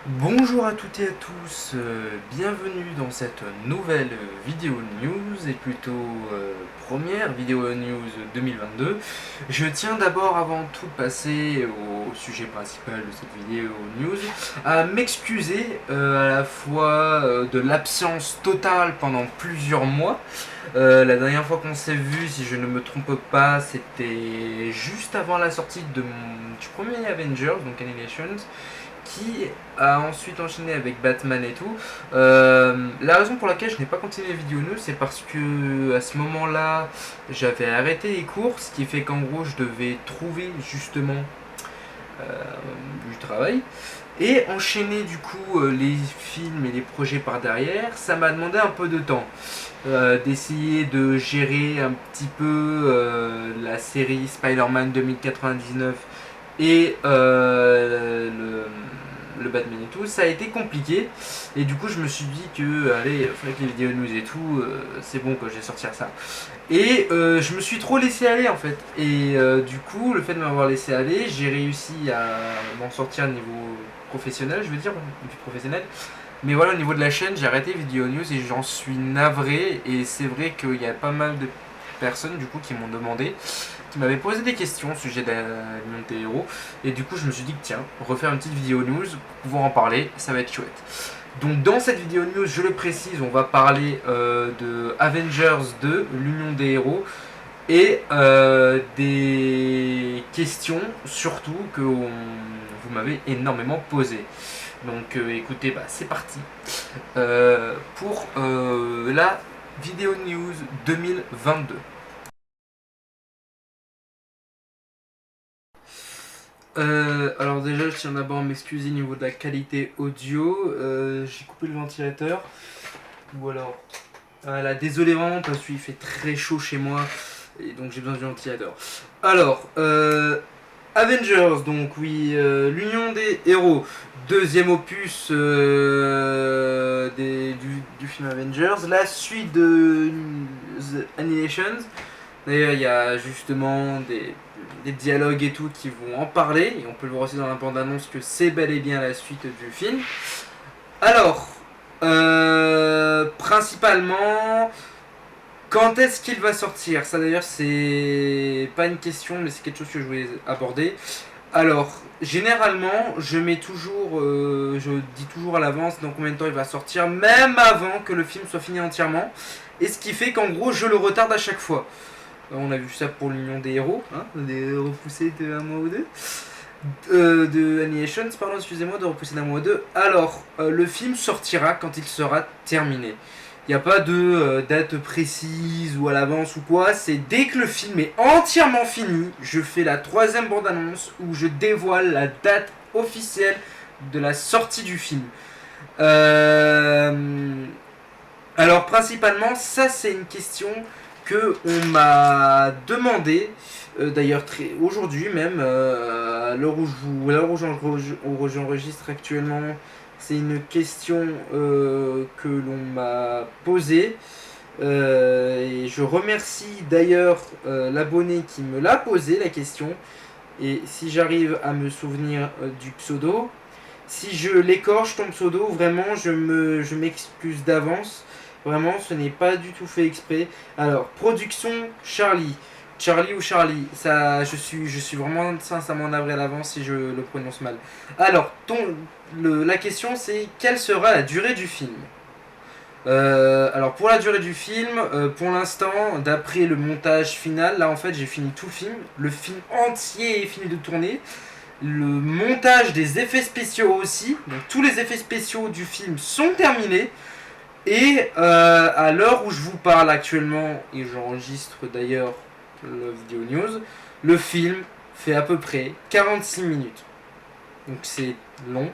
Bonjour à toutes et à tous, bienvenue dans cette nouvelle vidéo news et plutôt première vidéo news 2022. Je tiens d'abord avant tout de passer au sujet principal de cette vidéo news à m'excuser à la fois de l'absence totale pendant plusieurs mois. La dernière fois qu'on s'est vu, si je ne me trompe pas, c'était juste avant la sortie du premier Avengers, donc Annihilations, qui a ensuite enchaîné avec Batman et tout. La raison pour laquelle je n'ai pas continué les vidéos news, c'est parce que à ce moment-là, j'avais arrêté les cours, ce qui fait qu'en gros, je devais trouver justement euh, du travail et enchaîner du coup les films et les projets par derrière. Ça m'a demandé un peu de temps. D'essayer de gérer un petit peu la série Spider-Man 2099 et le Batman et tout, ça a été compliqué. Et du coup, je me suis dit que, allez, avec les vidéos news et tout, c'est bon que je vais sortir ça. Et je me suis trop laissé aller en fait. Et du coup, le fait de m'avoir laissé aller, j'ai réussi à m'en sortir au niveau professionnel, je veux dire, professionnel. Mais voilà, au niveau de la chaîne, j'ai arrêté Vidéo News et j'en suis navré. Et c'est vrai qu'il y a pas mal de personnes du coup qui m'ont demandé, qui m'avaient posé des questions au sujet de l'Union des héros. Et du coup, je me suis dit que tiens, refaire une petite vidéo news pour pouvoir en parler, ça va être chouette. Donc dans cette vidéo news, je le précise, on va parler de Avengers 2, l'Union des héros, et des questions surtout que vous m'avez énormément posées. Donc écoutez, bah, c'est parti pour la vidéo news 2022. Alors déjà, je tiens d'abord à m'excuser au niveau de la qualité audio. J'ai coupé le ventilateur. Ou alors... Voilà, désolé vraiment parce qu'il fait très chaud chez moi. Et donc j'ai besoin du ventilateur. Alors, Avengers, donc oui, l'Union des héros. Deuxième opus du film Avengers. La suite de The Annihilations. D'ailleurs, il y a justement des dialogues et tout qui vont en parler. Et on peut le voir aussi dans la bande-annonce que c'est bel et bien la suite du film. Alors, principalement, quand est-ce qu'il va sortir? Ça d'ailleurs, c'est pas une question, mais c'est quelque chose que je voulais aborder. Alors, généralement, je dis toujours à l'avance dans combien de temps il va sortir, même avant que le film soit fini entièrement. Et ce qui fait qu'en gros, je le retarde à chaque fois. On a vu ça pour l'Union des héros, hein, des repoussés de un mois ou deux. De Annihilations, pardon, excusez-moi, de repousser d'un mois ou deux. Alors, le film sortira quand il sera terminé. Il n'y a pas de date précise ou à l'avance ou quoi. C'est dès que le film est entièrement fini, je fais la troisième bande-annonce où je dévoile la date officielle de la sortie du film. Euh, alors principalement, ça c'est une question que on m'a demandé. D'ailleurs aujourd'hui même, à l'heure où j'enregistre actuellement, c'est une question que l'on m'a posée. Et je remercie d'ailleurs l'abonné qui me l'a posé la question. Et si j'arrive à me souvenir du pseudo, si je l'écorche ton pseudo, vraiment je m'excuse d'avance. Vraiment, ce n'est pas du tout fait exprès. Alors, production Charlie. Charlie ou Charlie, ça, je suis vraiment sincèrement navré à l'avance si je le prononce mal. Alors, la question c'est quelle sera la durée du film? Alors pour la durée du film, pour l'instant, d'après le montage final, là en fait j'ai fini tout le film entier est fini de tourner, le montage des effets spéciaux aussi, donc tous les effets spéciaux du film sont terminés, et à l'heure où je vous parle actuellement, et j'enregistre d'ailleurs la vidéo news, le film fait à peu près 46 minutes. Donc c'est long,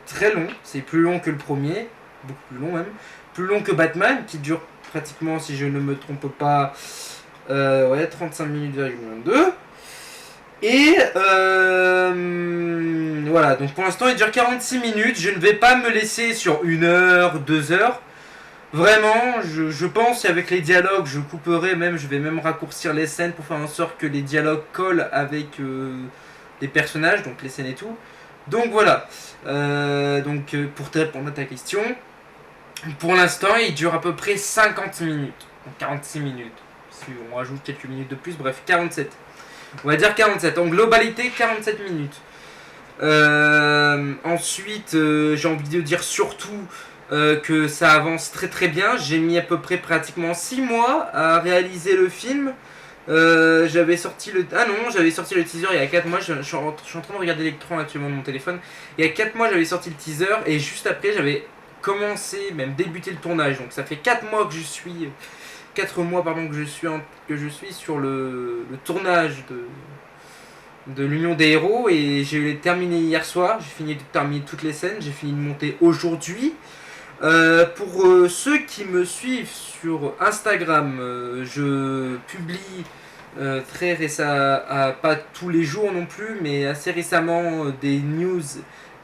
très long, c'est plus long que le premier, beaucoup plus long même, plus long que Batman qui dure pratiquement, si je ne me trompe pas, ouais, 35 minutes,2. Et voilà, donc pour l'instant il dure 46 minutes, je ne vais pas me laisser sur 1 heure, 2 heures. Vraiment, je pense qu'avec les dialogues, je couperai même, je vais même raccourcir les scènes pour faire en sorte que les dialogues collent avec les personnages, donc les scènes et tout. Donc voilà, pour te répondre à ta question, pour l'instant il dure à peu près 50 minutes, donc 46 minutes, si on rajoute quelques minutes de plus, bref 47. On va dire 47, en globalité 47 minutes. Ensuite, j'ai envie de dire surtout que ça avance très très bien. J'ai mis à peu près pratiquement 6 mois à réaliser le film. J'avais sorti le... Ah non, j'avais sorti le teaser il y a 4 mois. Je suis en train de regarder l'écran actuellement de mon téléphone. Il y a 4 mois, j'avais sorti le teaser et juste après, j'avais commencé, même débuté le tournage. Donc ça fait 4 mois que je suis... 4 mois pardon, que je suis sur le tournage de l'Union des Héros et j'ai terminé hier soir. J'ai fini de terminer toutes les scènes. J'ai fini de monter aujourd'hui. Pour ceux qui me suivent sur Instagram, je publie très récemment, pas tous les jours non plus, mais assez récemment des news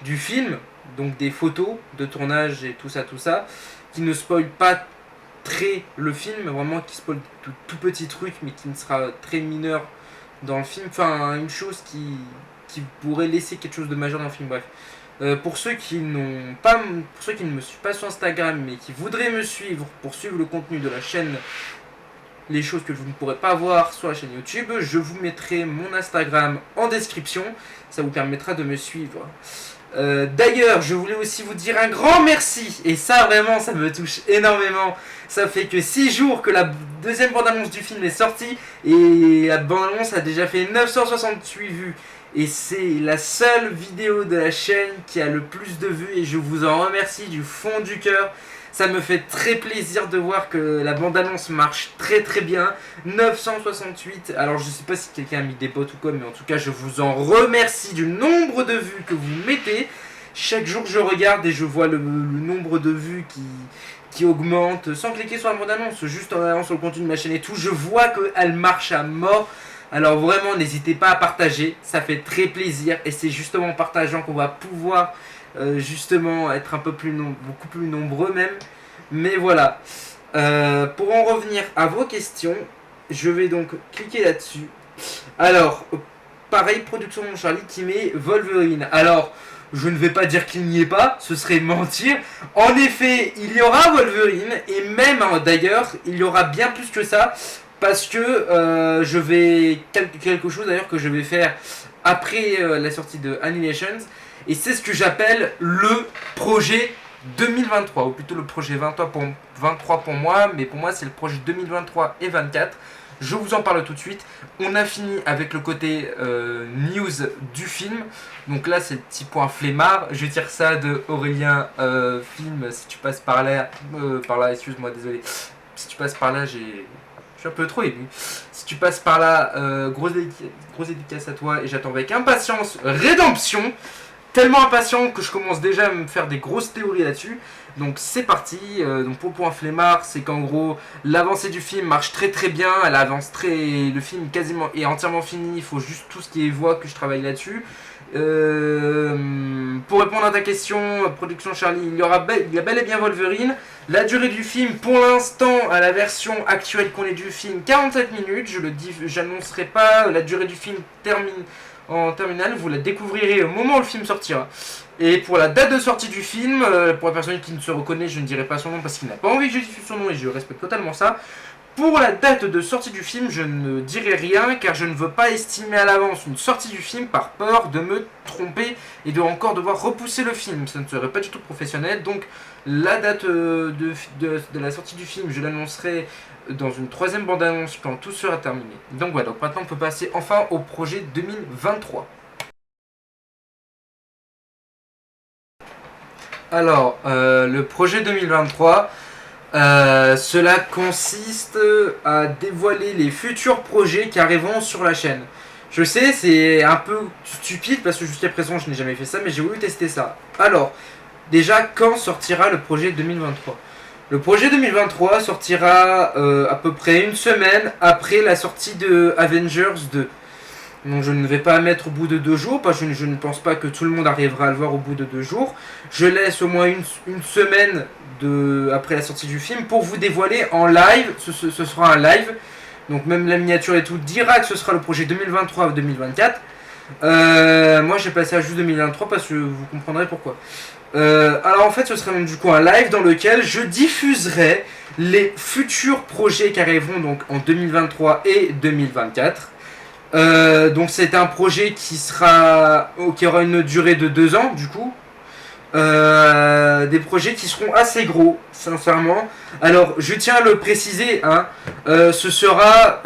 du film, donc des photos de tournage et tout ça, qui ne spoilent pas très le film, vraiment qui spoilent tout petit truc, mais qui ne sera très mineur dans le film, enfin une chose qui pourrait laisser quelque chose de majeur dans le film, bref. Pour ceux qui n'ont pas, pour ceux qui ne me suivent pas sur Instagram mais qui voudraient me suivre pour suivre le contenu de la chaîne, les choses que vous ne pourrez pas voir sur la chaîne YouTube, je vous mettrai mon Instagram en description, ça vous permettra de me suivre. D'ailleurs, je voulais aussi vous dire un grand merci, et ça vraiment ça me touche énormément. Ça fait que 6 jours que la deuxième bande-annonce du film est sortie, et la bande-annonce a déjà fait 968 vues. Et c'est la seule vidéo de la chaîne qui a le plus de vues, et je vous en remercie du fond du cœur. Ça me fait très plaisir de voir que la bande-annonce marche très très bien. 968, alors je sais pas si quelqu'un a mis des bots ou quoi, mais en tout cas je vous en remercie du nombre de vues que vous mettez. Chaque jour je regarde et je vois le nombre de vues qui augmente, sans cliquer sur la bande-annonce, juste en allant sur le contenu de ma chaîne et tout. Je vois qu'elle marche à mort. Alors vraiment n'hésitez pas à partager, ça fait très plaisir et c'est justement en partageant qu'on va pouvoir justement être un peu plus beaucoup plus nombreux même. Mais voilà. Pour en revenir à vos questions, je vais donc cliquer là-dessus. Alors, pareil, production Mon Charlie qui met Wolverine. Alors, je ne vais pas dire qu'il n'y est pas, ce serait mentir. En effet, il y aura Wolverine, et même d'ailleurs, il y aura bien plus que ça, parce que je vais... Quelque chose d'ailleurs que je vais faire après la sortie de Annihilations, et c'est ce que j'appelle le projet 2023, ou plutôt le projet 23 pour moi, mais pour moi c'est le projet 2023 et 24. Je vous en parle tout de suite. On a fini avec le côté news du film. Donc là c'est le petit point flemmard. Je tire ça de Aurélien Film. Si tu passes par là, excuse-moi, désolé. Si tu passes par là, je suis un peu trop ému. Si tu passes par là, grosse dédicace à toi et j'attends avec impatience Rédemption. Tellement impatient que je commence déjà à me faire des grosses théories là-dessus. Donc c'est parti. Donc pour le point flemmard, c'est qu'en gros l'avancée du film marche très très bien. Elle avance très. Le film quasiment est entièrement fini. Il faut juste tout ce qui est voix que je travaille là-dessus. Pour répondre à ta question, production Charlie, il y a bel et bien Wolverine. La durée du film, pour l'instant, à la version actuelle qu'on est du film, 47 minutes. Je le dis, j'annoncerai pas la durée du film en terminale, vous la découvrirez au moment où le film sortira. Et pour la date de sortie du film, pour la personne qui ne se reconnaît, je ne dirai pas son nom parce qu'il n'a pas envie que je dise son nom et je respecte totalement ça. Pour la date de sortie du film, je ne dirai rien car je ne veux pas estimer à l'avance une sortie du film par peur de me tromper et de encore devoir repousser le film. Ça ne serait pas du tout professionnel. Donc la date de la sortie du film, je l'annoncerai dans une troisième bande-annonce quand tout sera terminé. Donc voilà, donc maintenant on peut passer enfin au projet 2023. Alors, le projet 2023... cela consiste à dévoiler les futurs projets qui arriveront sur la chaîne. Je sais, c'est un peu stupide parce que jusqu'à présent je n'ai jamais fait ça, mais j'ai voulu tester ça. Alors, déjà, quand sortira le projet 2023 ? Le projet 2023 sortira à peu près une semaine après la sortie de Avengers 2. Donc je ne vais pas mettre au bout de 2 jours, parce que je ne pense pas que tout le monde arrivera à le voir au bout de 2 jours. Je laisse au moins une semaine après la sortie du film pour vous dévoiler en live, ce sera un live. Donc même la miniature et tout dira que ce sera le projet 2023 ou 2024. Moi j'ai passé à juste 2023 parce que vous comprendrez pourquoi. Alors en fait ce serait du coup un live dans lequel je diffuserai les futurs projets qui arriveront donc en 2023 et 2024. Donc c'est un projet qui aura une durée de 2 ans du coup. Des projets qui seront assez gros, sincèrement. Alors, je tiens à le préciser, hein, ce sera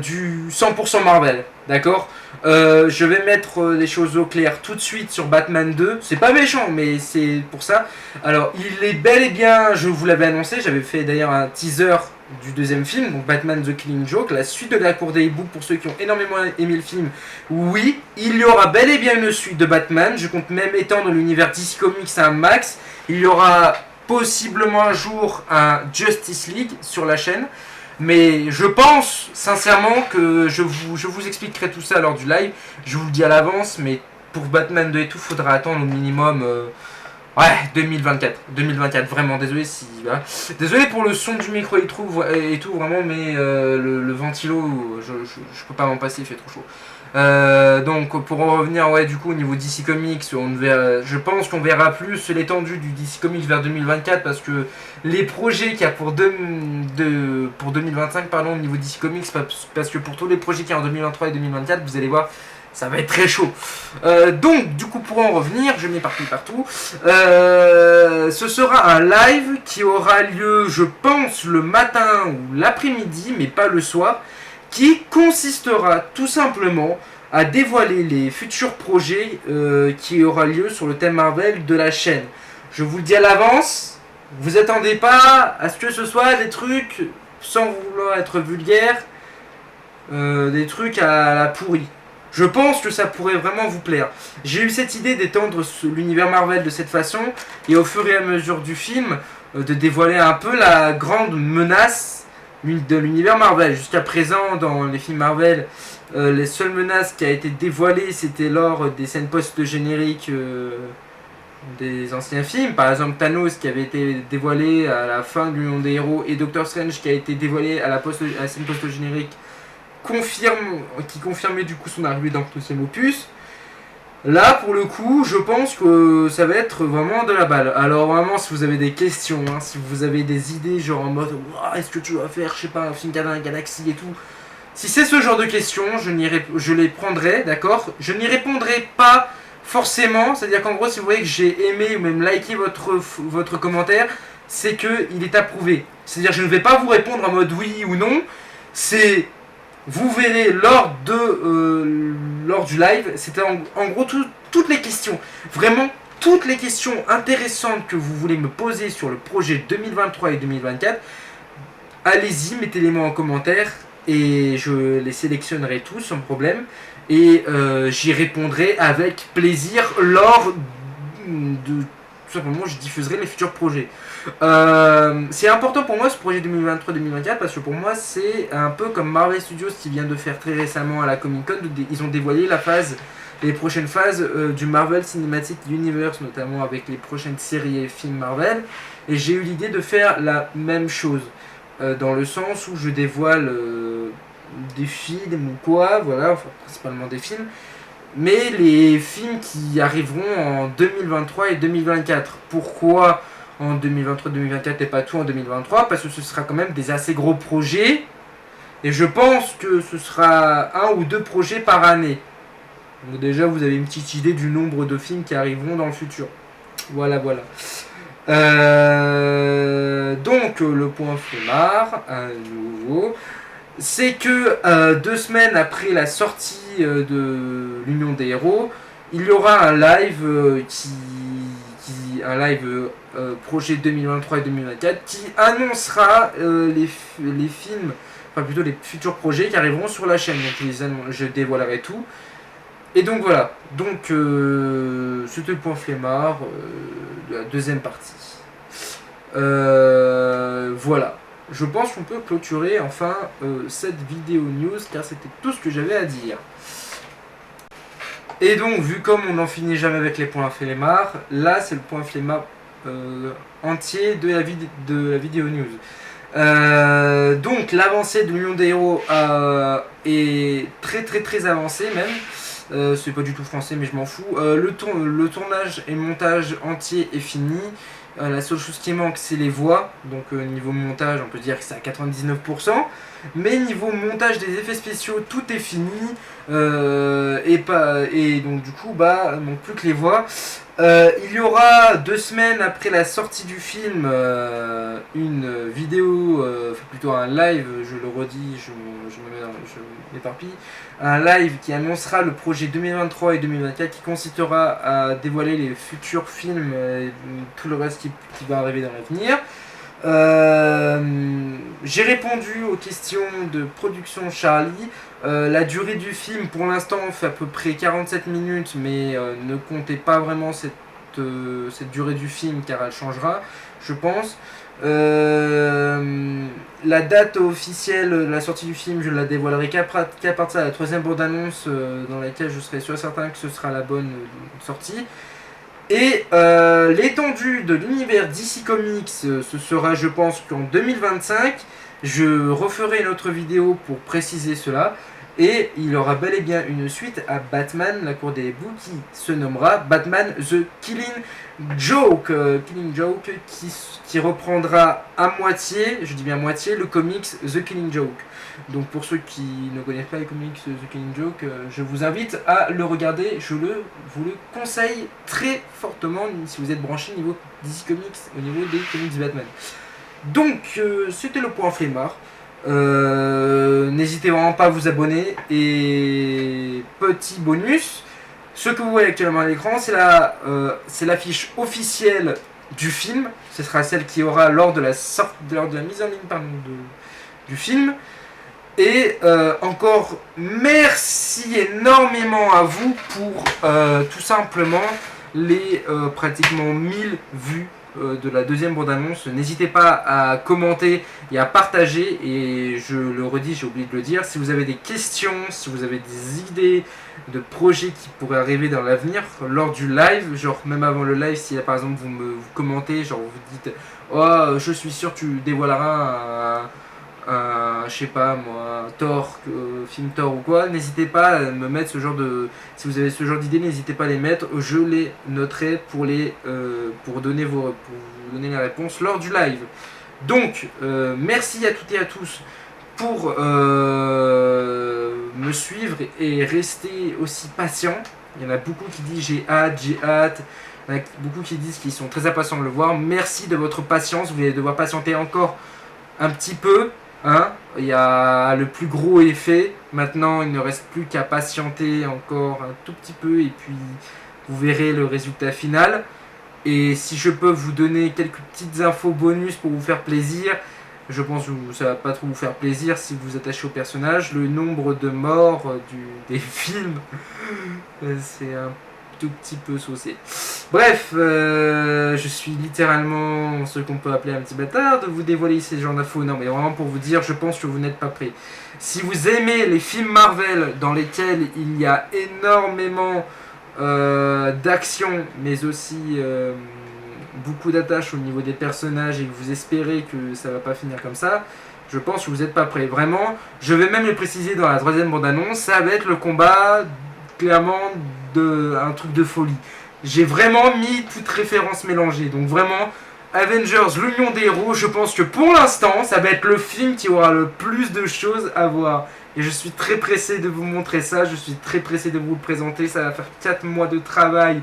du 100% Marvel, d'accord. Je vais mettre les choses au clair tout de suite sur Batman 2. C'est pas méchant, mais c'est pour ça. Alors, il est bel et bien, je vous l'avais annoncé, j'avais fait d'ailleurs un teaser du deuxième film, donc Batman The Killing Joke, la suite de la cour des hiboux pour ceux qui ont énormément aimé le film. Oui, il y aura bel et bien une suite de Batman, je compte même étendre l'univers DC Comics à un max. Il y aura possiblement un jour un Justice League sur la chaîne, mais je pense sincèrement que je vous expliquerai tout ça lors du live, je vous le dis à l'avance, mais pour Batman 2 et tout, faudra attendre au minimum... Ouais, 2024, vraiment, désolé si... Voilà. Désolé pour le son du micro et tout, vraiment, mais le ventilo, je peux pas m'en passer, il fait trop chaud. Donc, pour en revenir, ouais, du coup, au niveau DC Comics, je pense qu'on verra plus l'étendue du DC Comics vers 2024, parce que les projets qu'il y a pour 2025, pardon, au niveau DC Comics, parce que pour tous les projets qu'il y a en 2023 et 2024, vous allez voir... Ça va être très chaud. Donc, du coup, pour en revenir, je m'éparpille partout. Ce sera un live qui aura lieu, je pense, le matin ou l'après-midi, mais pas le soir, qui consistera tout simplement à dévoiler les futurs projets qui aura lieu sur le thème Marvel de la chaîne. Je vous le dis à l'avance, vous attendez pas à ce que ce soit des trucs, sans vouloir être vulgaire, des trucs à la pourrie. Je pense que ça pourrait vraiment vous plaire. J'ai eu cette idée d'étendre l'univers Marvel de cette façon, et au fur et à mesure du film, de dévoiler un peu la grande menace de l'univers Marvel. Jusqu'à présent, dans les films Marvel, les seules menaces qui a été dévoilées, c'était lors des scènes post-génériques des anciens films. Par exemple, Thanos qui avait été dévoilé à la fin de l'Union des Héros, et Doctor Strange qui a été dévoilé à la scène post-générique qui confirmait du coup son arrivée dans le deuxième opus. Là, pour le coup, je pense que ça va être vraiment de la balle. Alors vraiment, si vous avez des questions, hein, si vous avez des idées, genre en mode est-ce que tu vas faire, je sais pas, un film Galaxy et tout, si c'est ce genre de questions, je les prendrai, d'accord. Je n'y répondrai pas forcément, c'est-à-dire qu'en gros, si vous voyez que j'ai aimé ou même liké votre commentaire, c'est que il est approuvé. C'est-à-dire que je ne vais pas vous répondre en mode oui ou non, c'est... Vous verrez lors du live, c'était en gros toutes les questions, vraiment toutes les questions intéressantes que vous voulez me poser sur le projet 2023 et 2024. Allez-y, mettez-les-moi en commentaire et je les sélectionnerai tous sans problème. Et j'y répondrai avec plaisir lors de... Tout simplement, je diffuserai les futurs projets. C'est important pour moi ce projet 2023-2024 parce que pour moi c'est un peu comme Marvel Studios qui vient de faire très récemment à la Comic Con. Ils ont dévoilé les prochaines phases du Marvel Cinematic Universe, notamment avec les prochaines séries et films Marvel. Et j'ai eu l'idée de faire la même chose dans le sens où je dévoile des films ou quoi, voilà, enfin, principalement des films. Mais les films qui arriveront en 2023 et 2024. Pourquoi en 2023-2024 et pas tout en 2023? Parce que ce sera quand même des assez gros projets. Et je pense que ce sera 1 ou 2 projets par année. Donc déjà vous avez une petite idée du nombre de films qui arriveront dans le futur. Voilà. Donc le point flemmard, à nouveau... C'est que 2 semaines après la sortie de l'Union des Héros, il y aura un live projet 2023 et 2024 qui annoncera les films, enfin plutôt les futurs projets qui arriveront sur la chaîne. Donc je dévoilerai tout. Et donc voilà. Donc c'était le point flemmard de la deuxième partie. Voilà. Je pense qu'on peut clôturer enfin cette vidéo news car c'était tout ce que j'avais à dire. Et donc, vu comme on n'en finit jamais avec les points flemmards, là c'est le point flemmard entier de la vidéo news. Donc l'avancée de l'Union des Héros est très avancée même. c'est pas du tout français, mais je m'en fous. Le tournage et montage entier est fini. La seule chose qui manque, c'est les voix. Donc, niveau montage, on peut dire que c'est à 99%. Mais niveau montage des effets spéciaux, tout est fini. Et donc, du coup, bah, il manque plus que les voix. Il y aura 2 semaines après la sortie du film une vidéo, plutôt un live, je le redis, je m'éparpille, un live qui annoncera le projet 2023 et 2024 qui consistera à dévoiler les futurs films et tout le reste qui va arriver dans l'avenir. J'ai répondu aux questions de production Charlie. La durée du film pour l'instant fait à peu près 47 minutes, mais ne comptez pas vraiment cette durée du film car elle changera, je pense. La date officielle de la sortie du film, je la dévoilerai qu'à partir de la 3e bande-annonce dans laquelle je serai sûr et certain que ce sera la bonne sortie. Et l'étendue de l'univers DC Comics, ce sera, je pense, qu'en 2025. Je referai une autre vidéo pour préciser cela. Et il y aura bel et bien une suite à Batman, la cour des hiboux, qui se nommera Batman The Killing Joke. Qui reprendra à moitié, je dis bien à moitié, le comics The Killing Joke. Donc pour ceux qui ne connaissent pas les comics The Killing Joke, je vous invite à le regarder. Vous le conseille très fortement si vous êtes branché niveau DC Comics, au niveau des comics Batman. Donc c'était le point flemmard. N'hésitez vraiment pas à vous abonner. Et petit bonus, ce que vous voyez actuellement à l'écran, c'est l'affiche officielle du film. Ce sera celle qui aura lors de la mise en ligne du film. Et encore merci énormément à vous pour tout simplement les pratiquement 1000 vues de la 2e bande-annonce. N'hésitez pas à commenter et à partager. Et je le redis, j'ai oublié de le dire, si vous avez des questions, si vous avez des idées de projets qui pourraient arriver dans l'avenir lors du live, genre même avant le live, si par exemple vous commentez, genre vous dites oh je suis sûr tu dévoileras je sais pas moi, Thor, film Thor ou quoi, n'hésitez pas à me mettre ce genre de... Si vous avez ce genre d'idées, n'hésitez pas à les mettre, je les noterai pour vous donner les réponses lors du live. Donc, merci à toutes et à tous pour me suivre et rester aussi patient. Il y en a beaucoup qui disent j'ai hâte. Il y en a beaucoup qui disent qu'ils sont très impatients de le voir. Merci de votre patience, vous allez devoir patienter encore un petit peu. Il y a le plus gros effet. Maintenant, il ne reste plus qu'à patienter encore un tout petit peu et puis vous verrez le résultat final. Et si je peux vous donner quelques petites infos bonus pour vous faire plaisir, je pense que ça va pas trop vous faire plaisir si vous vous attachez au personnage. Le nombre de morts des films, c'est un tout petit peu saucé. Bref, je suis littéralement ce qu'on peut appeler un petit bâtard de vous dévoiler ces genres d'infos. Non, mais vraiment pour vous dire, je pense que vous n'êtes pas prêts. Si vous aimez les films Marvel dans lesquels il y a énormément d'action, mais aussi beaucoup d'attaches au niveau des personnages et que vous espérez que ça va pas finir comme ça, je pense que vous n'êtes pas prêts. Vraiment, je vais même le préciser dans la 3e bande-annonce, ça va être le combat clairement un truc de folie. J'ai vraiment mis toutes références mélangées. Donc vraiment, Avengers, l'union des héros, je pense que pour l'instant, ça va être le film qui aura le plus de choses à voir. Et je suis très pressé de vous montrer ça, je suis très pressé de vous le présenter. Ça va faire 4 mois de travail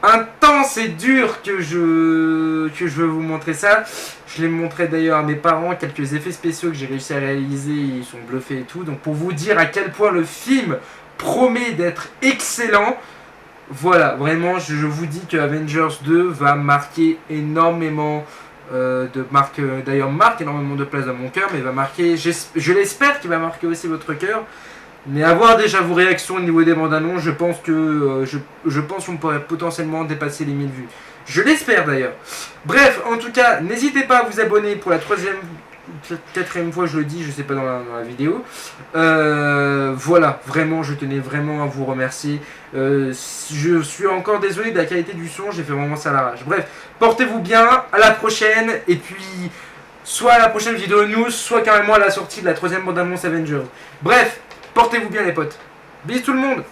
intense et dur que je veux vous montrer ça. Je l'ai montré d'ailleurs à mes parents, quelques effets spéciaux que j'ai réussi à réaliser, ils sont bluffés et tout. Donc pour vous dire à quel point le film promet d'être excellent. Voilà, vraiment, je vous dis que Avengers 2 va marquer énormément d'ailleurs marque énormément de place dans mon cœur, mais va marquer, je l'espère qu'il va marquer aussi votre cœur. Mais avoir déjà vos réactions au niveau des bandes annonces, je pense qu'on pourrait potentiellement dépasser les 1000 vues. Je l'espère d'ailleurs. Bref, en tout cas, n'hésitez pas à vous abonner pour la 4e fois, je le dis, je sais pas dans la vidéo. Voilà, vraiment, je tenais vraiment à vous remercier. Je suis encore désolé de la qualité du son, j'ai fait vraiment ça à l'arrache. Bref, portez-vous bien, à la prochaine, et puis soit à la prochaine vidéo news, soit carrément à la sortie de la 3e bande-annonce Avengers. Bref, portez-vous bien les potes. Bisous tout le monde.